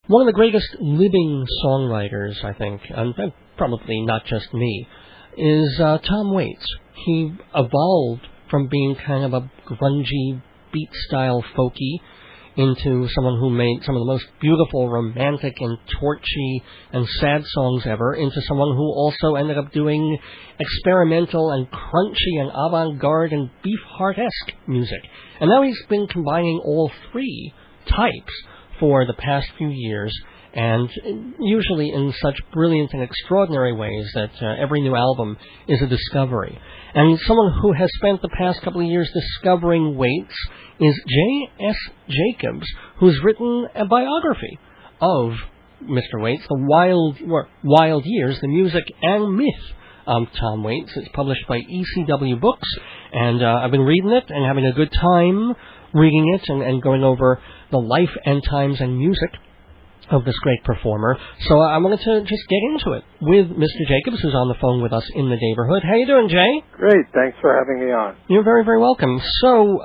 One of the greatest living songwriters, I think, and probably not just me, is Tom Waits. He evolved from being kind of a grungy, beat-style folky into someone who made some of the most beautiful, romantic, and torchy and sad songs ever, into someone who also ended up doing experimental and crunchy and avant-garde and Beefheart-esque music. And now he's been combining all three types for the past few years, and usually in such brilliant and extraordinary ways that every new album is a discovery. And someone who has spent the past couple of years discovering Waits is J.S. Jacobs, who's written a biography of Mr. Waits, The Wild Years, the music and myth of Tom Waits. It's published by ECW Books, and I've been reading it and having a good time reading it and going over the life and times and music of this great performer. So I wanted to just get into it with Mr. Jacobs, who's on the phone with us in the neighborhood. How you doing, Jay? Great. Thanks for having me on. You're very, very welcome. So,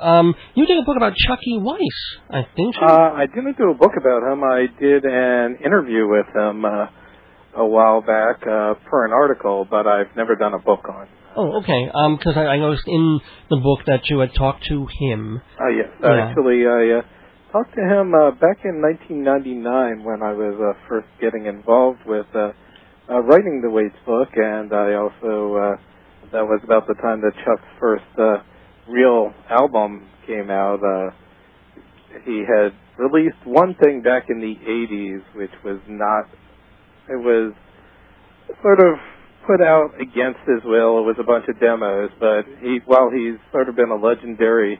you did a book about Chucky Weiss, I think. I didn't do a book about him. I did an interview with him a while back for an article, but I've never done a book on. Oh, okay. Because I noticed in the book that you had talked to him. Yes. Yeah. Actually, I talked to him back in 1999 when I was first getting involved with writing the Waits book, and I also, that was about the time that Chuck's first real album came out. He had released one thing back in the 80s, which was not, it was sort of put out against his will. It was a bunch of demos, but while he's sort of been a legendary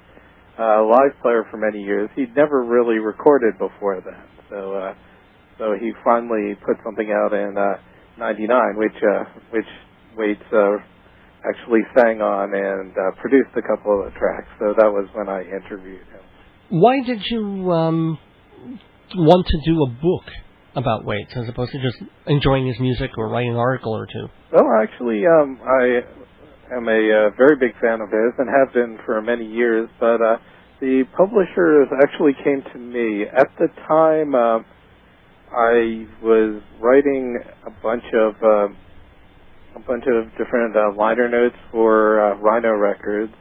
live player for many years, he'd never really recorded before that. So he finally put something out in '99, which Waits actually sang on and produced a couple of the tracks. So that was when I interviewed him. Why did you want to do a book about Waits as opposed to just enjoying his music or writing an article or two? Well, actually, I am a very big fan of his and have been for many years, but the publishers actually came to me. At the time, I was writing a bunch of different liner notes for Rhino Records,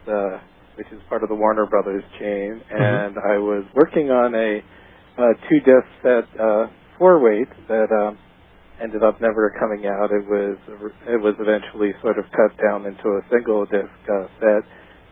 which is part of the Warner Brothers chain, and I was working on a 2-disc set for Waits that ended up never coming out. It was eventually sort of cut down into a single disc set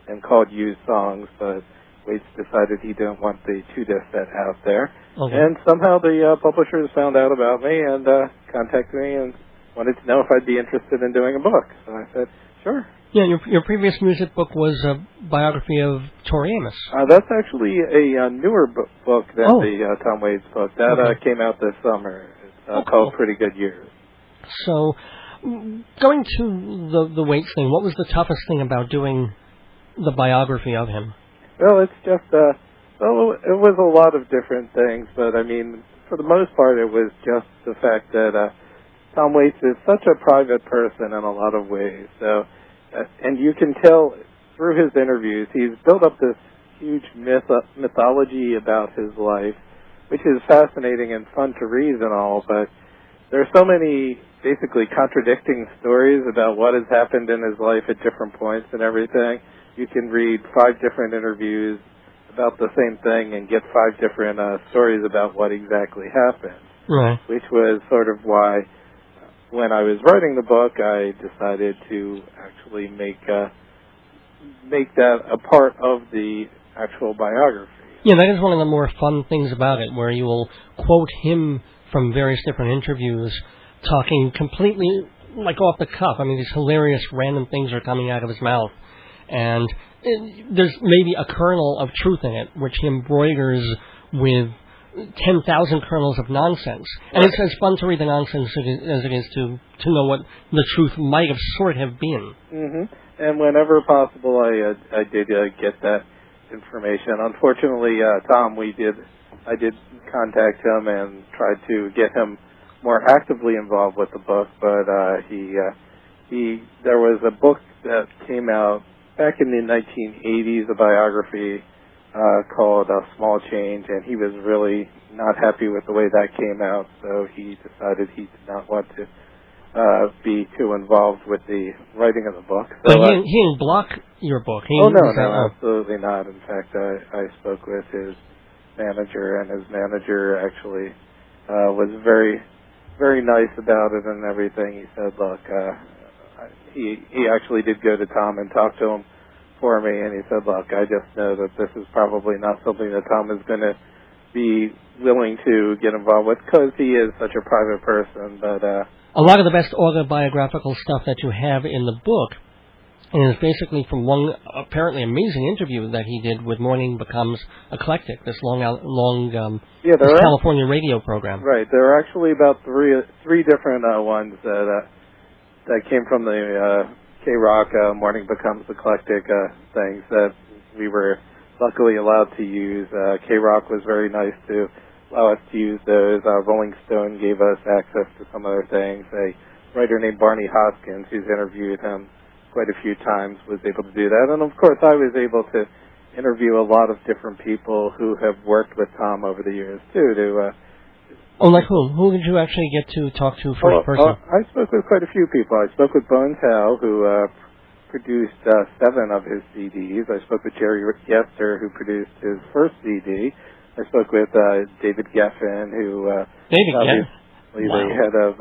and called Used Songs, but Waits decided he didn't want the 2-disc set out there. Okay. And somehow the publishers found out about me and contacted me and wanted to know if I'd be interested in doing a book. So I said, sure. Yeah, your previous music book was a biography of Tori Amos. That's actually a newer book than the Tom Waits book. That came out this summer. It's called Pretty Good Years. So, going to the Waits thing, what was the toughest thing about doing the biography of him? Well, it's just, it was a lot of different things, but I mean, for the most part, it was just the fact that Tom Waits is such a private person in a lot of ways. So, and you can tell through his interviews, he's built up this huge mythology about his life, which is fascinating and fun to read and all, but there are so many basically contradicting stories about what has happened in his life at different points and everything. You can read 5 different interviews about the same thing and get 5 different stories about what exactly happened. Right. Which was sort of why, when I was writing the book, I decided to actually make that a part of the actual biography. Yeah, that is one of the more fun things about it, where you will quote him from various different interviews, talking completely like off the cuff. I mean, these hilarious random things are coming out of his mouth, and there's maybe a kernel of truth in it, which he embroiders with 10,000 kernels of nonsense. And it's as fun to read the nonsense as it is to know what the truth might have sort of been. Mm-hmm. And whenever possible, I did get that information. Unfortunately, Tom, I did contact him and tried to get him more actively involved with the book, but there was a book that came out back in the 1980s, a biography called Small Change, and he was really not happy with the way that came out, so he decided he did not want to be too involved with the writing of the book. So, but he didn't block your book. No, absolutely not. In fact, I spoke with his manager, and his manager actually was very, very nice about it and everything. He said, look, he actually did go to Tom and talk to him for me, and he said, look, I just know that this is probably not something that Tom is going to be willing to get involved with because he is such a private person. But a lot of the best autobiographical stuff that you have in the book is basically from one apparently amazing interview that he did with Morning Becomes Eclectic, this this California radio program. Right. There are actually about three different ones that came from the K-Rock Morning Becomes Eclectic things that we were luckily allowed to use. K-Rock was very nice to allow us to use those. Rolling Stone gave us access to some other things. A writer named Barney Hoskins, who's interviewed him quite a few times, was able to do that. And, of course, I was able to interview a lot of different people who have worked with Tom over the years, too. Like whom? Who did you actually get to talk to first person? I spoke with quite a few people. I spoke with Bones Howe, who produced 7 of his CDs. I spoke with Jerry Yester, who produced his first CD. I spoke with David Geffen, who David the head of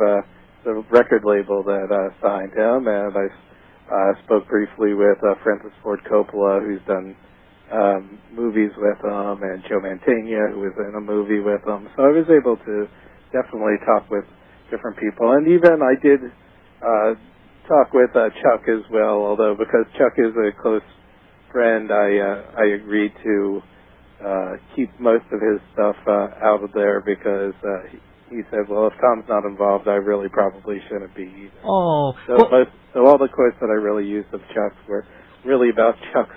the record label that signed him, and I spoke briefly with Francis Ford Coppola, who's done movies with him, and Joe Mantegna, who was in a movie with him. So I was able to definitely talk with different people, and even I did talk with Chuck as well. Although because Chuck is a close friend, I agreed to keep most of his stuff out of there because he said, well, if Tom's not involved, I really probably shouldn't be either. Oh. So all the quotes that I really used of Chuck's were really about Chuck's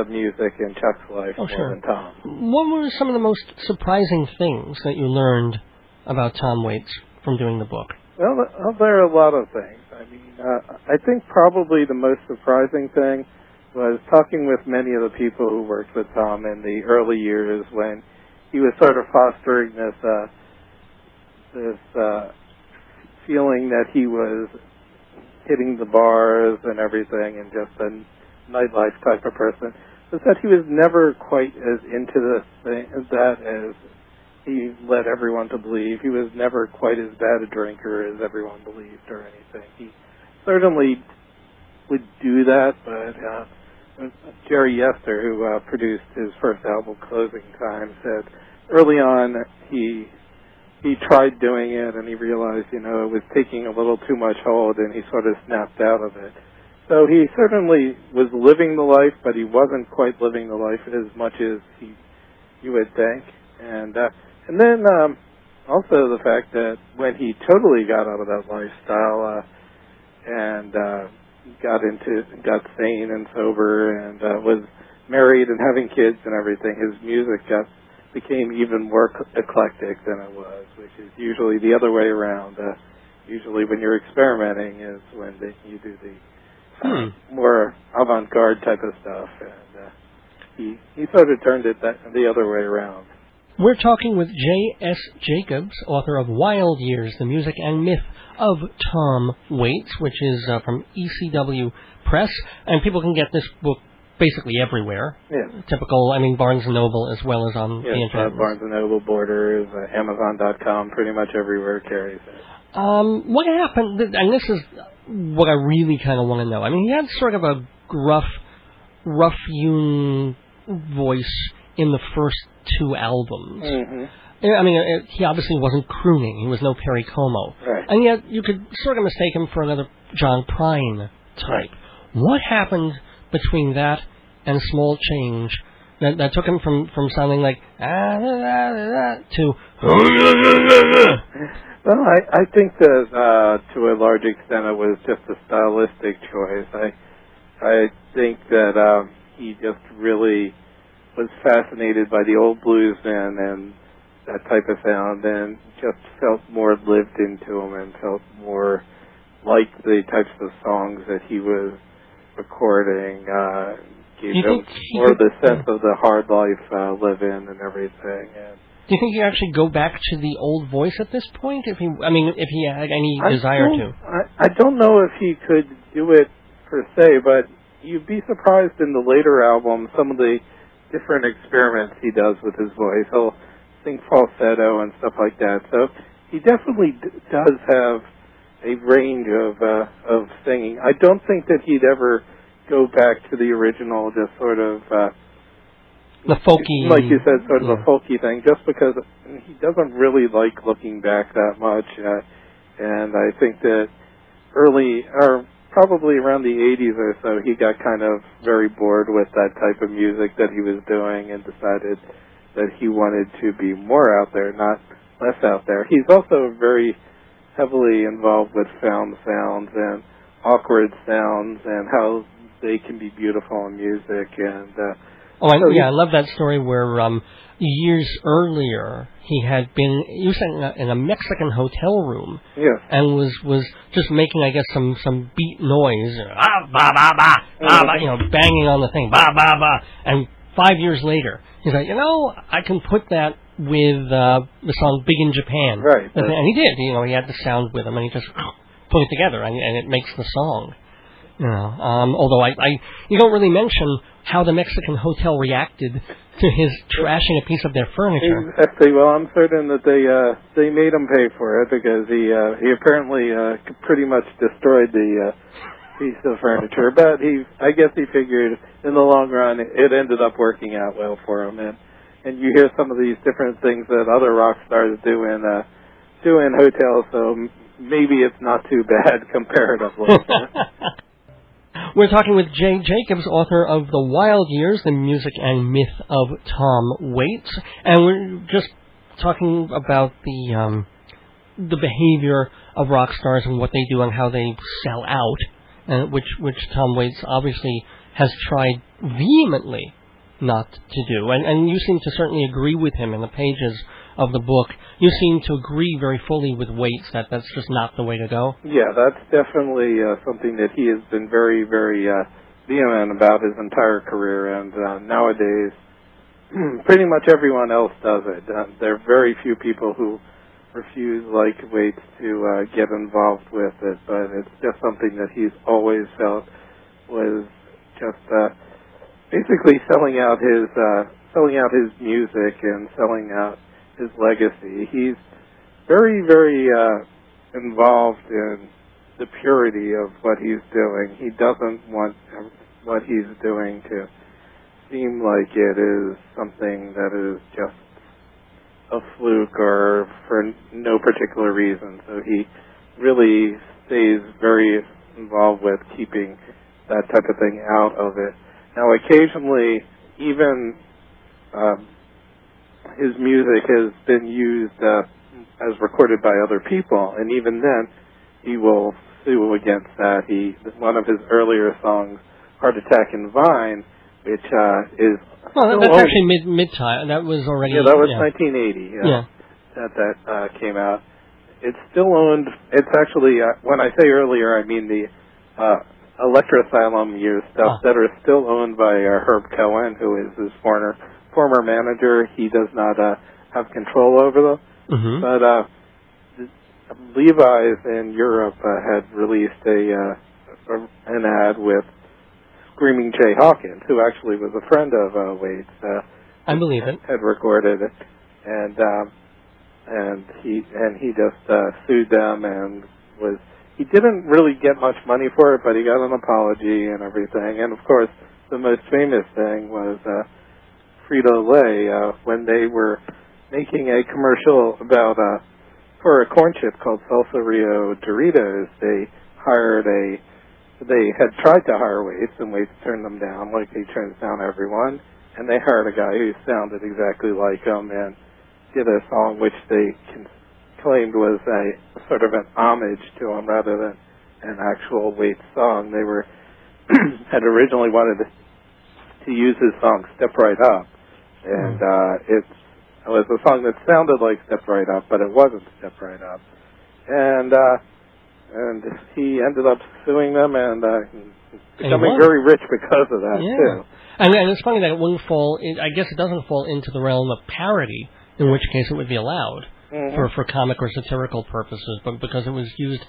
music and Chuck's life more than Tom. What were some of the most surprising things that you learned about Tom Waits from doing the book? Well, there are a lot of things. I mean, I think probably the most surprising thing was talking with many of the people who worked with Tom in the early years when he was sort of fostering this feeling that he was hitting the bars and everything and just a nightlife type of person, was that he was never quite as into that as he led everyone to believe. He was never quite as bad a drinker as everyone believed or anything. He certainly would do that, but Jerry Yester, who produced his first album, Closing Time, said early on he tried doing it and he realized, it was taking a little too much hold, and he sort of snapped out of it. So he certainly was living the life, but he wasn't quite living the life as much as you would think. And then also the fact that when he totally got out of that lifestyle and got sane and sober and was married and having kids and everything, his music became even more eclectic than it was, which is usually the other way around. Usually when you're experimenting is when you do the more avant-garde type of stuff, and he sort of turned it the other way around. We're talking with J.S. Jacobs, author of Wild Years, The Music and Myth of Tom Waits, which is from ECW Press, and people can get this book basically everywhere. Yeah. Typical, Barnes & Noble as well as on the internet. Barnes & Noble, Borders, Amazon.com, pretty much everywhere carries it. What happened, and this is what I really kind of want to know. He had sort of a rough-hewn voice in the first 2 albums. Mm-hmm. He obviously wasn't crooning. He was no Perry Como. Right. And yet you could sort of mistake him for another John Prine type. Right. What happened between that and Small Change that took him from sounding like to... Well, I think that to a large extent it was just a stylistic choice. I think that he just really was fascinated by the old bluesmen and that type of sound, and just felt more lived into him and felt more like the types of songs that he was recording. gave him more the sense of the hard life live in and everything. And do you think he'd actually go back to the old voice at this point? If he had any desire to. I don't know if he could do it per se, but you'd be surprised in the later albums some of the different experiments he does with his voice. He'll sing falsetto and stuff like that. So he definitely does have a range of singing. I don't think that he'd ever go back to the original, just sort of the folky, like you said, sort of a folky thing, just because he doesn't really like looking back that much. And I think that probably around the 80s or so, he got kind of very bored with that type of music that he was doing and decided that he wanted to be more out there, not less out there. He's also very heavily involved with found sounds and awkward sounds and how they can be beautiful in music. And I love that story where years earlier he had been in a Mexican hotel room, yes, and was just making, I guess, some beat noise, banging on the thing, ba ba ba. And 5 years later, he's like, I can put that with the song "Big in Japan," right? And he did. He had the sound with him, and he just put it together, and it makes the song. Although you don't really mention how the Mexican hotel reacted to his trashing a piece of their furniture. Exactly. Well, I'm certain that they made him pay for it, because he apparently pretty much destroyed the piece of furniture. But I guess he figured in the long run it ended up working out well for him. And you hear some of these different things that other rock stars do in hotels, so maybe it's not too bad comparatively. We're talking with Jay Jacobs, author of The Wild Years, The Music and Myth of Tom Waits. And we're just talking about the behavior of rock stars and what they do and how they sell out, which Tom Waits obviously has tried vehemently not to do. And you seem to certainly agree with him in the pages of the book. You seem to agree very fully with Waits that that's just not the way to go. Yeah, that's definitely something that he has been very, very vehement about his entire career, and nowadays pretty much everyone else does it. There are very few people who refuse, like Waits, to get involved with it, but it's just something that he's always felt was just basically selling out his music and selling out his legacy. He's very, very involved in the purity of what he's doing. He doesn't want what he's doing to seem like it is something that is just a fluke or for no particular reason. So he really stays very involved with keeping that type of thing out of it. Now, occasionally, even his music has been used as recorded by other people, and even then, he will sue against that. One of his earlier songs, "Heart Attack in Vine," which is that's actually mid-time. That was already 1980. That came out. It's still owned. It's actually when I say earlier, I mean the Electro Asylum year stuff that are still owned by Herb Cohen, who is his former manager. He does not have control over them. Mm-hmm. But Levi's in Europe had released an ad with Screaming Jay Hawkins, who actually was a friend of Waits. I believe it. Had recorded it, and he just sued them and was. He didn't really get much money for it, but he got an apology and everything. And of course, the most famous thing was Frito-Lay when they were making a commercial about for a corn chip called Salsa Rio Doritos. They had tried to hire Waits, and Waits turned them down, like he turns down everyone. And they hired a guy who sounded exactly like him and did a song which they claimed was a sort of an homage to him rather than an actual Waits song. They had originally wanted to use his song "Step Right Up," and it was a song that sounded like "Step Right Up," but it wasn't "Step Right Up." And and he ended up suing them and becoming very rich because of that, too. And it's funny that it wouldn't fall, I guess it doesn't fall into the realm of parody, in which case it would be allowed for comic or satirical purposes, but because it was used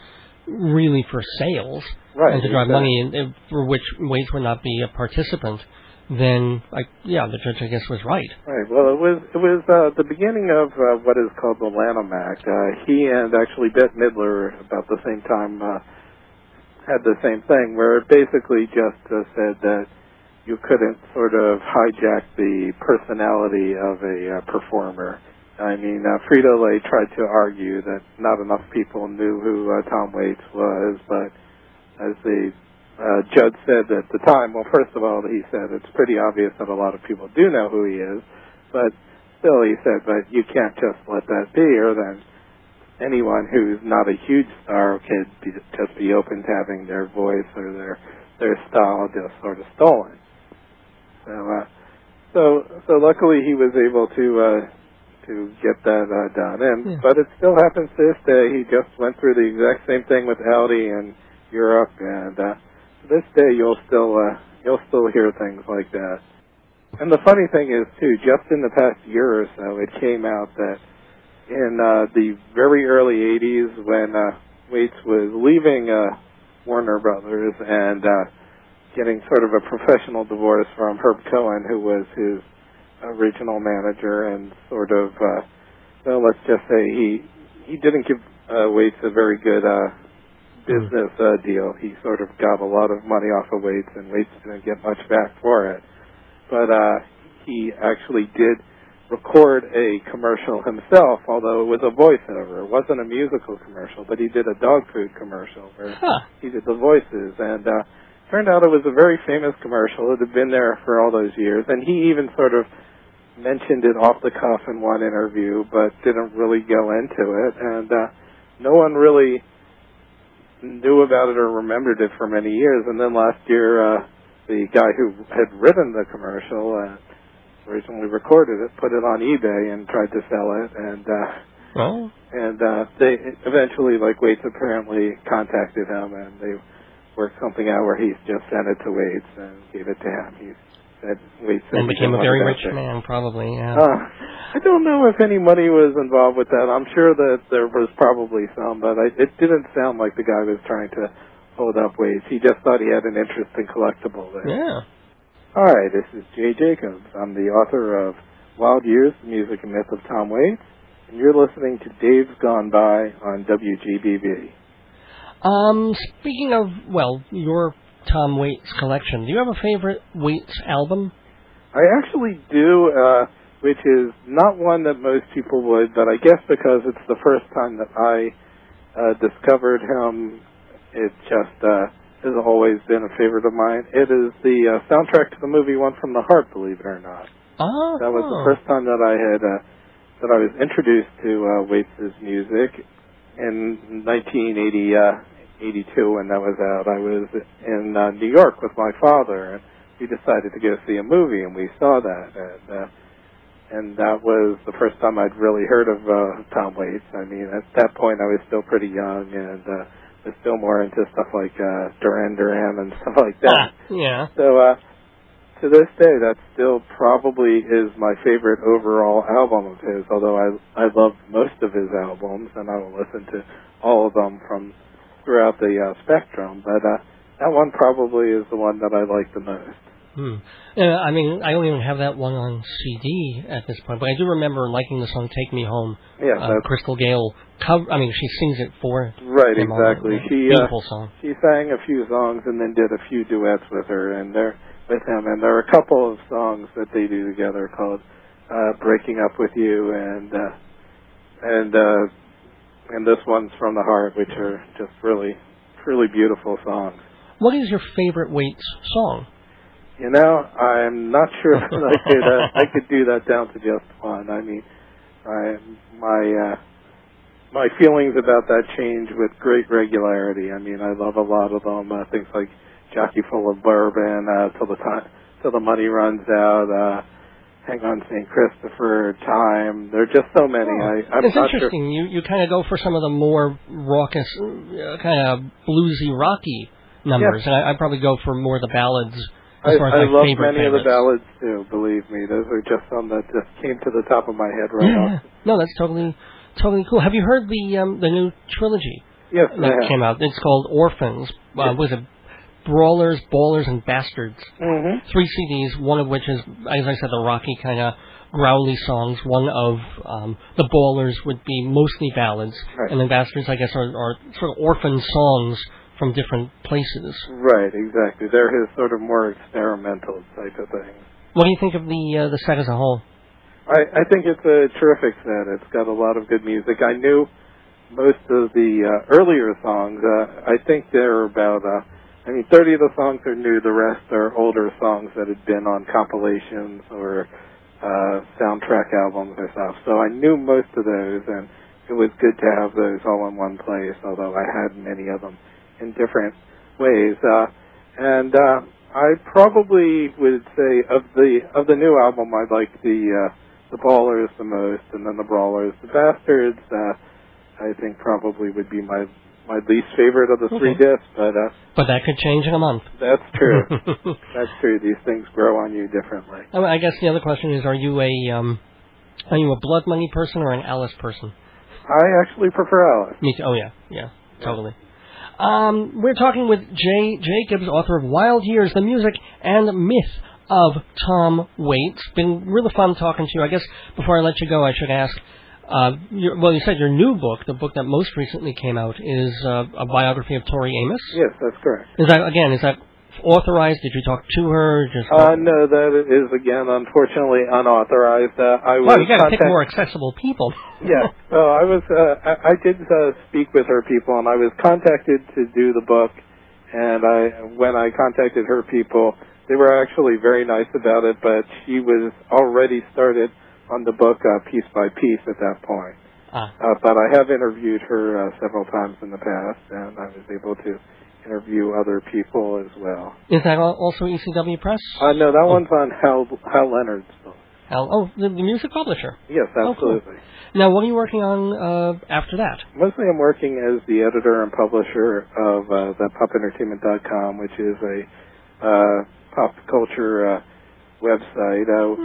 really for sales and to drive money, and for which Waits would not be a participant, then, the judge, I guess, was right. Right. Well, it was the beginning of what is called the Lanham Act. He and actually Bette Midler, about the same time, had the same thing, where it basically just said that you couldn't sort of hijack the personality of a performer. I mean, Frito-Lay tried to argue that not enough people knew who Tom Waits was, but as the judge said at the time, well, first of all, he said it's pretty obvious that a lot of people do know who he is, but still he said, but you can't just let that be, or then anyone who's not a huge star could just be open to having their voice or their style just sort of stolen. So luckily he was able to get that done. But it still happens to this day. He just went through the exact same thing with Audi in Europe, and to this day you'll still hear things like that. And the funny thing is too, just in the past year or so, it came out that in the very early 80s, when Waits was leaving Warner Brothers and getting sort of a professional divorce from Herb Cohen, who was his original manager, and sort of, let's just say he didn't give Waits a very good business deal. He sort of got a lot of money off of Waits, and Waits didn't get much back for it. But he actually did record a commercial himself, although it was a voiceover. It wasn't a musical commercial, but he did a dog food commercial where he did the voices, and turned out it was a very famous commercial. It had been there for all those years, and he even sort of mentioned it off the cuff in one interview, but didn't really go into it, and no one really knew about it or remembered it for many years. And then last year, the guy who had written the commercial originally recorded it, put it on eBay, and tried to sell it, and they eventually, Waits apparently contacted him, and they worked something out where he just sent it to Waits and gave it to him. He said Waits and became a very rich man, probably. Yeah. I don't know if any money was involved with that. I'm sure that there was probably some, but it didn't sound like the guy was trying to hold up Waits. He just thought he had an interest in collectibles. Yeah. All right, this is Jay Jacobs. I'm the author of Wild Years, The Music and Myth of Tom Waits, and you're listening to Dave's Gone By on WGBB. Speaking of, your Tom Waits collection, do you have a favorite Waits album? I actually do, which is not one that most people would, but I guess because it's the first time that I discovered him, it just has always been a favorite of mine. It is the soundtrack to the movie One from the Heart, believe it or not. Oh. That was the first time that I was introduced to Waits' music. In 1982, when that was out, I was in New York with my father, and we decided to go see a movie, and we saw that. And that was the first time I'd really heard of Tom Waits. I mean, at that point, I was still pretty young, and was still more into stuff like Duran Duran and stuff like that. Yeah. So to this day, that still probably is my favorite overall album of his, although I love most of his albums, and I will listen to all of them from throughout the spectrum, but that one probably is the one that I like the most. I mean, I don't even have that one on CD at this point, but I do remember liking the song "Take Me Home." Yeah, Crystal Gale she sings it for right, exactly. Beautiful song. She sang a few songs and then did a few duets with her, and with him, and there are a couple of songs that they do together called "Breaking Up with You" and this one's "From the Heart," which are just really, really beautiful songs. What is your favorite Waits song? You know, I'm not sure that I could do that down to just one. I mean, my feelings about that change with great regularity. I mean, I love a lot of them. Things like "Jockey Full of Bourbon," till the money runs out. Hang on, St. Christopher, Time. There are just so many. I'm it's not interesting. Sure. You kind of go for some of the more raucous, kind of bluesy, rocky numbers, and I probably go for more of the ballads. As far as I love many favorites. of the ballads too. Believe me, those are just some that just came to the top of my head right off. No, that's totally cool. Have you heard the new trilogy? Yes, that came out? It's called Orphans. Was it Brawlers, Ballers, and Bastards? Mm-hmm. 3 CDs, one of which is, as I said, the rocky kind of growly songs. One of the Ballers would be mostly ballads, right. And the Bastards, I guess, are sort of orphan songs from different places. Right, exactly. They're his sort of more experimental type of thing. What do you think of the set as a whole? I think it's a terrific set. It's got a lot of good music. I knew most of the earlier songs. I think there are about 30 of the songs are new. The rest are older songs that had been on compilations or soundtrack albums or stuff. So I knew most of those, and it was good to have those all in one place, although I had many of them in different ways. And I probably would say of the new album, I like the Ballers the most, and then the Brawlers. The Bastards, I think probably would be my least favorite of the 3 discs, but that could change in a month. That's true. That's true. These things grow on you differently. I guess the other question is: Are you a Blood Money person or an Alice person? I actually prefer Alice. Me too. Oh yeah, totally. We're talking with Jay Jacobs, author of Wild Years: The Music and Myth of Tom Waits. Been really fun talking to you. I guess before I let you go, I should ask. You said your new book, the book that most recently came out, is a biography of Tori Amos? Yes, that's correct. Is that authorized? Did you talk to her? No, that is, again, unfortunately unauthorized. You got to pick more accessible people. Yeah. I did speak with her people, and I was contacted to do the book, and when I contacted her people, they were actually very nice about it, but she was already started on the book piece by piece at that point. But I have interviewed her several times in the past, and I was able to interview other people as well. Is that also ECW Press? No, that one's on Hal Leonard's book. The music publisher? Yes, absolutely. Cool. Now, what are you working on after that? Mostly I'm working as the editor and publisher of the PopEntertainment.com, which is a pop culture website, a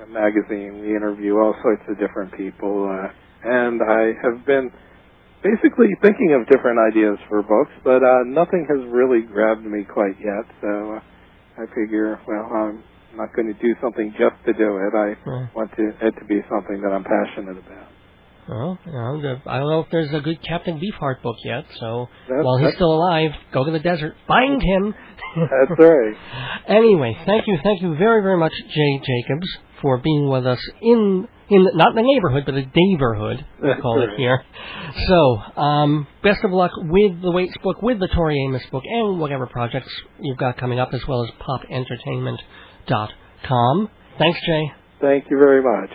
magazine. We interview all sorts of different people, and I have been basically thinking of different ideas for books, but nothing has really grabbed me quite yet, so I figure, I'm not going to do something just to do it. I want it to be something that I'm passionate about. Well, I don't know if there's a good Captain Beefheart book yet, so while he's still alive, go to the desert, find him. That's right. Anyway, thank you very, very much, Jay Jacobs, for being with us in not the neighborhood, but the Daverhood, we call it here. So, best of luck with the Waits book, with the Tori Amos book, and whatever projects you've got coming up, as well as PopEntertainment.com. Thanks, Jay. Thank you very much.